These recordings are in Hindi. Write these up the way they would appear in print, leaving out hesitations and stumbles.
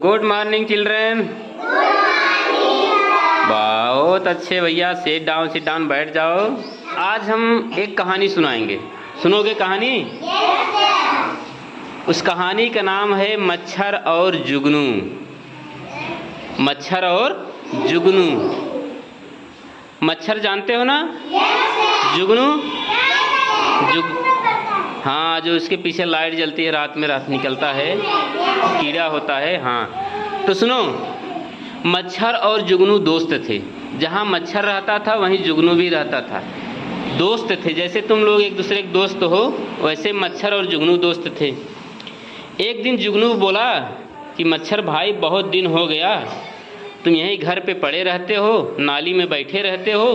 Good morning children. बहुत अच्छे भैया, सिट डाउन बैठ जाओ। आज हम एक कहानी सुनाएंगे, सुनोगे कहानी? उस कहानी का नाम है मच्छर और जुगनू। मच्छर और जुगनू। मच्छर जानते हो ना? जुगनू हाँ, जो इसके पीछे लाइट जलती है, रात में रात निकलता है, कीड़ा होता है। हाँ तो सुनो, मच्छर और जुगनू दोस्त थे। जहाँ मच्छर रहता था वहीं जुगनू भी रहता था। दोस्त थे, जैसे तुम लोग एक दूसरे के दोस्त हो, वैसे मच्छर और जुगनू दोस्त थे। एक दिन जुगनू बोला कि मच्छर भाई, बहुत दिन हो गया, तुम यहीं घर पे पड़े रहते हो, नाली में बैठे रहते हो,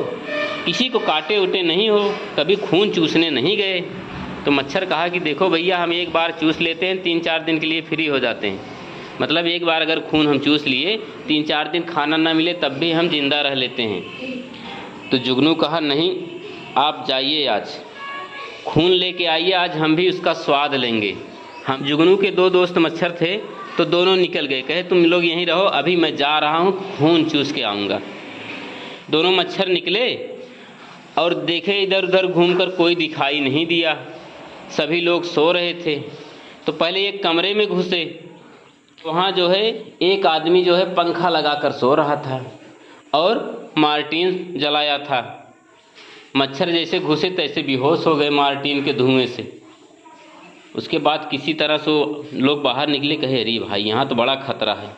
किसी को काटे उटे नहीं हो, कभी खून चूसने नहीं गए। तो मच्छर कहा कि देखो भैया, हम एक बार चूस लेते हैं, 3-4 दिन के लिए फ्री हो जाते हैं। मतलब एक बार अगर खून हम चूस लिए, 3-4 दिन खाना ना मिले तब भी हम जिंदा रह लेते हैं। तो जुगनू कहा नहीं, आप जाइए, आज खून लेके आइए, आज हम भी उसका स्वाद लेंगे। हम जुगनू के 2 दोस्त मच्छर थे, तो दोनों निकल गए, कहे तुम लोग यहीं रहो, अभी मैं जा रहा हूँ, खून चूस के आऊँगा। दोनों मच्छर निकले और देखे इधर उधर घूमकर, कोई दिखाई नहीं दिया, सभी लोग सो रहे थे। तो पहले एक कमरे में घुसे, वहाँ जो है एक आदमी जो है पंखा लगाकर सो रहा था और मार्टिन जलाया था। मच्छर जैसे घुसे तैसे बेहोश हो गए मार्टिन के धुएं से। उसके बाद किसी तरह से लोग बाहर निकले, कहे अरे भाई, यहाँ तो बड़ा खतरा है,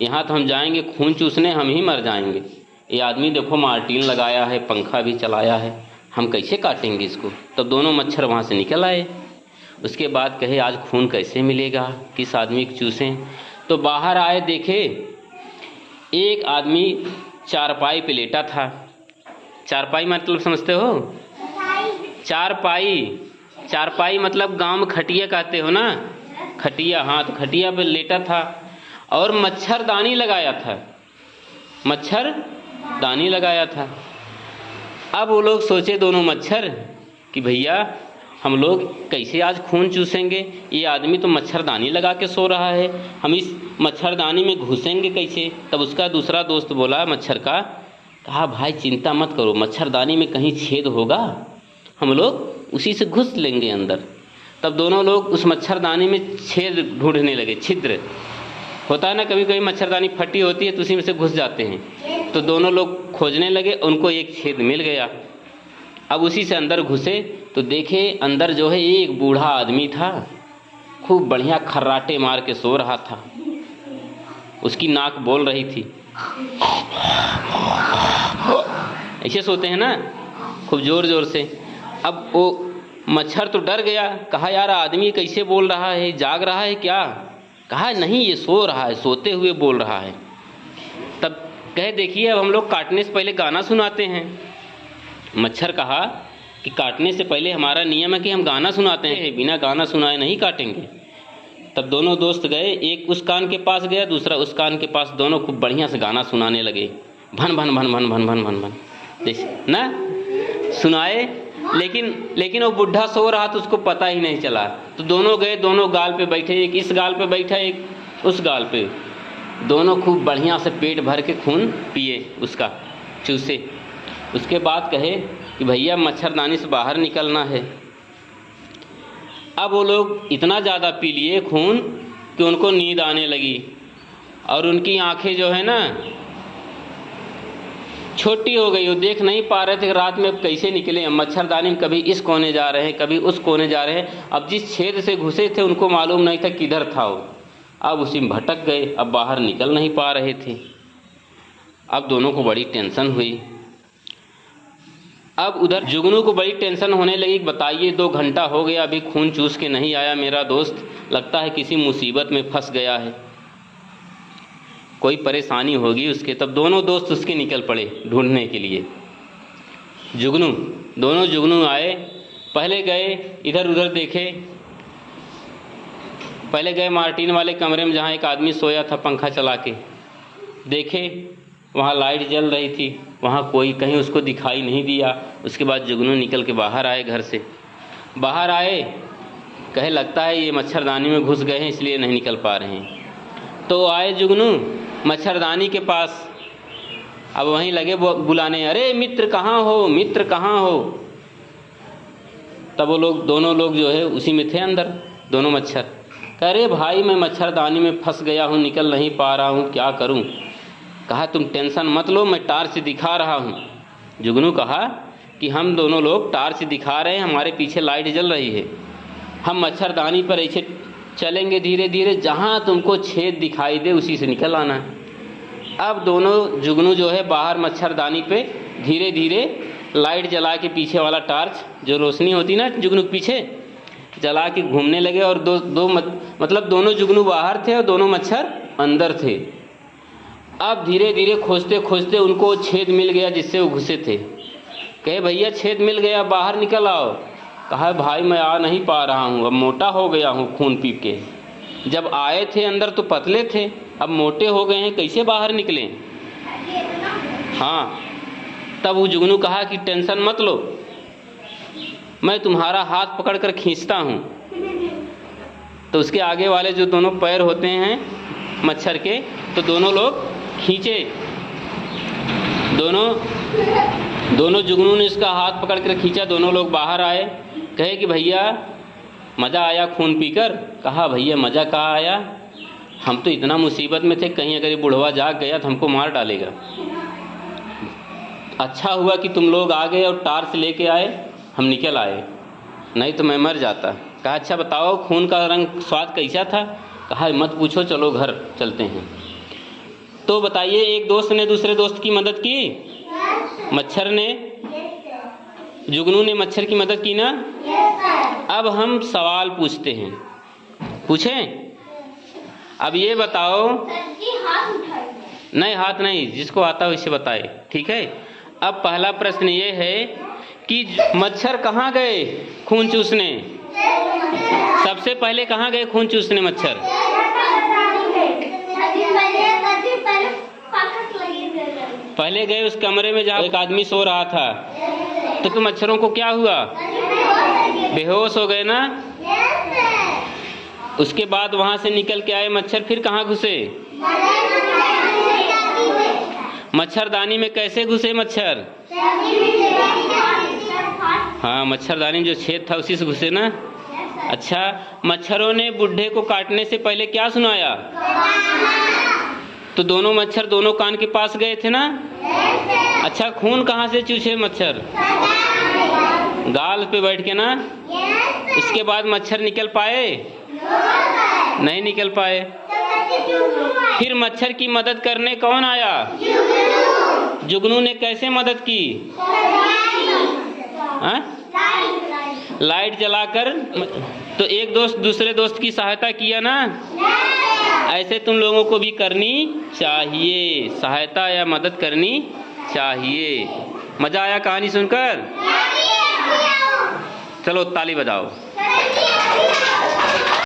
यहाँ तो हम जाएंगे खून चूसने, हम ही मर जाएंगे। ये आदमी देखो मार्टिन लगाया है, पंखा भी चलाया है, हम कैसे काटेंगे इसको। तब दोनों मच्छर वहाँ से निकल आए। उसके बाद कहे आज खून कैसे मिलेगा, किस आदमी को चूसें। तो बाहर आए, देखे एक आदमी चारपाई पे लेटा था। चारपाई मतलब समझते हो? चारपाई मतलब गांव में खटिया कहते हो ना, खटिया। हाँ, तो खटिया पे लेटा था और मच्छरदानी लगाया था, मच्छरदानी लगाया था। अब वो लोग सोचे, दोनों मच्छर, कि भैया हम लोग कैसे आज खून चूसेंगे, ये आदमी तो मच्छरदानी लगा के सो रहा है, हम इस मच्छरदानी में घुसेंगे कैसे। तब उसका दूसरा दोस्त बोला मच्छर का, कहा भाई चिंता मत करो, मच्छरदानी में कहीं छेद होगा, हम लोग उसी से घुस लेंगे अंदर। तब दोनों लोग उस मच्छरदानी में छेद ढूंढने लगे, छिद्र होता है ना, कभी कभी मच्छरदानी फटी होती है तो उसी में से घुस जाते हैं। तो दोनों लोग खोजने लगे, उनको एक छेद मिल गया। अब उसी से अंदर घुसे तो देखे अंदर जो है एक बूढ़ा आदमी था, खूब बढ़िया खर्राटे मार के सो रहा था। उसकी नाक बोल रही थी, ऐसे सोते हैं ना, खूब जोर जोर से। अब वो मच्छर तो डर गया, कहा यार आदमी कैसे बोल रहा है, जाग रहा है क्या? कहा नहीं, ये सो रहा है, सोते हुए बोल रहा है। तब कहे देखिए, अब हम लोग काटने से पहले गाना सुनाते हैं। मच्छर कहा कि काटने से पहले हमारा नियम है कि हम गाना सुनाते हैं, बिना गाना सुनाए नहीं काटेंगे। तब दोनों दोस्त गए, एक उस कान के पास गया, दूसरा उस कान के पास, दोनों खूब बढ़िया से गाना सुनाने लगे, भन भन भन भन भन भन भन भन ना सुनाए। लेकिन वो बुढ़ा सो रहा तो उसको पता ही नहीं चला। तो दोनों गए, दोनों गाल पे बैठे, एक इस गाल पे बैठा, एक उस गाल पे। दोनों खूब बढ़िया से पेट भर के खून पिए, उसका चूसे। उसके बाद कहे कि भैया मच्छरदानी से बाहर निकलना है। अब वो लोग इतना ज़्यादा पी लिए खून कि उनको नींद आने लगी और उनकी आंखें जो है ना छोटी हो गई, वो देख नहीं पा रहे थे रात में कैसे निकले। मच्छरदानी में कभी इस कोने जा रहे हैं, कभी उस कोने जा रहे हैं। अब जिस छेद से घुसे थे उनको मालूम नहीं था किधर था वो, अब उसी में भटक गए, अब बाहर निकल नहीं पा रहे थे। अब दोनों को बड़ी टेंशन हुई। अब उधर जुगनू को बड़ी टेंशन होने लगी, बताइए 2 घंटा हो गया, अभी खून चूस के नहीं आया मेरा दोस्त, लगता है किसी मुसीबत में फंस गया है, कोई परेशानी होगी उसके। तब दोनों दोस्त उसके निकल पड़े ढूंढने के लिए। दोनों जुगनू आए, पहले गए इधर उधर देखे। पहले गए मार्टिन वाले कमरे में जहाँ एक आदमी सोया था पंखा चला के, देखे वहाँ लाइट जल रही थी, वहाँ कोई कहीं उसको दिखाई नहीं दिया। उसके बाद जुगनू निकल के बाहर आए, घर से बाहर आए, कहे लगता है ये मच्छरदानी में घुस गए हैं इसलिए नहीं निकल पा रहे हैं। तो आए जुगनू मच्छरदानी के पास। अब वहीं लगे बुलाने, अरे मित्र कहाँ हो, मित्र कहाँ हो। तब वो लोग दोनों लोग जो है उसी में थे अंदर, दोनों मच्छर। कह अरे भाई मैं मच्छरदानी में फंस गया हूँ, निकल नहीं पा रहा हूँ, क्या करूँ। कहा तुम टेंशन मत लो, मैं टार्च दिखा रहा हूँ। जुगनू कहा कि हम दोनों लोग टार्च दिखा रहे हैं, हमारे पीछे लाइट जल रही है, हम मच्छरदानी पर ऐसे चलेंगे धीरे धीरे, जहाँ तुमको छेद दिखाई दे उसी से निकल आना है। अब दोनों जुगनू जो है बाहर मच्छरदानी पे धीरे धीरे लाइट जला के, पीछे वाला टार्च जो रोशनी होती ना जुगनू के पीछे, जला के घूमने लगे। और मतलब दोनों जुगनू बाहर थे और दोनों मच्छर अंदर थे। अब धीरे धीरे खोजते खोजते उनको छेद मिल गया जिससे वो घुसे थे। कहे भैया छेद मिल गया, बाहर निकल आओ। कहा भाई मैं आ नहीं पा रहा हूँ, अब मोटा हो गया हूँ खून पी के। जब आए थे अंदर तो पतले थे, अब मोटे हो गए हैं, कैसे बाहर निकलें। हाँ, तब वो जुगनू कहा कि टेंशन मत लो, मैं तुम्हारा हाथ पकड़कर खींचता हूँ। तो उसके आगे वाले जो दोनों पैर होते हैं मच्छर के, तो दोनों लोग खींचे। दोनों जुगनू ने उसका हाथ पकड़कर खींचा, दोनों लोग बाहर आए। कहे कि भैया मज़ा आया खून पीकर। कहा भैया मज़ा कहाँ आया, हम तो इतना मुसीबत में थे, कहीं अगर ये बुढ़वा जाग गया तो हमको मार डालेगा। अच्छा हुआ कि तुम लोग आ गए और टार्च लेके आए, हम निकल आए, नहीं तो मैं मर जाता। कहा अच्छा बताओ खून का रंग स्वाद कैसा था। कहा मत पूछो, चलो घर चलते हैं। तो बताइए, एक दोस्त ने दूसरे दोस्त की मदद की, मच्छर ने, जुगनू ने मच्छर की मदद की ना। अब हम सवाल पूछते हैं, पूछें। अब ये बताओ, नहीं हाथ नहीं, जिसको आता हो इसे बताए, ठीक है। अब पहला प्रश्न ये है कि मच्छर कहाँ गए खून चूसने, सबसे पहले कहाँ गए खून चूसने मच्छर। पहले गए उस कमरे में जहाँ एक आदमी सो रहा था। तो फिर मच्छरों को क्या हुआ, बेहोश हो गए ना। उसके बाद वहां से निकल के आए मच्छर, फिर कहाँ घुसे, मच्छरदानी में। कैसे घुसे मच्छर, हाँ मच्छरदानी में जो छेद था उसी से घुसे ना। अच्छा, मच्छरों ने बुढ़े को काटने से पहले क्या सुनाया, तो दोनों मच्छर दोनों कान के पास गए थे ना। अच्छा, खून कहाँ से चूसे मच्छर, गाल पे बैठ के ना। इसके बाद मच्छर निकल पाए, नहीं निकल पाए। फिर मच्छर की मदद करने कौन आया, जुगनू ने। कैसे मदद की, हाँ लाइट जलाकर। तो एक दोस्त दूसरे दोस्त की सहायता किया ना। ऐसे तुम लोगों को भी करनी चाहिए, सहायता या मदद करनी चाहिए। मजा आया कहानी सुनकर, चलो ताली बजाओ।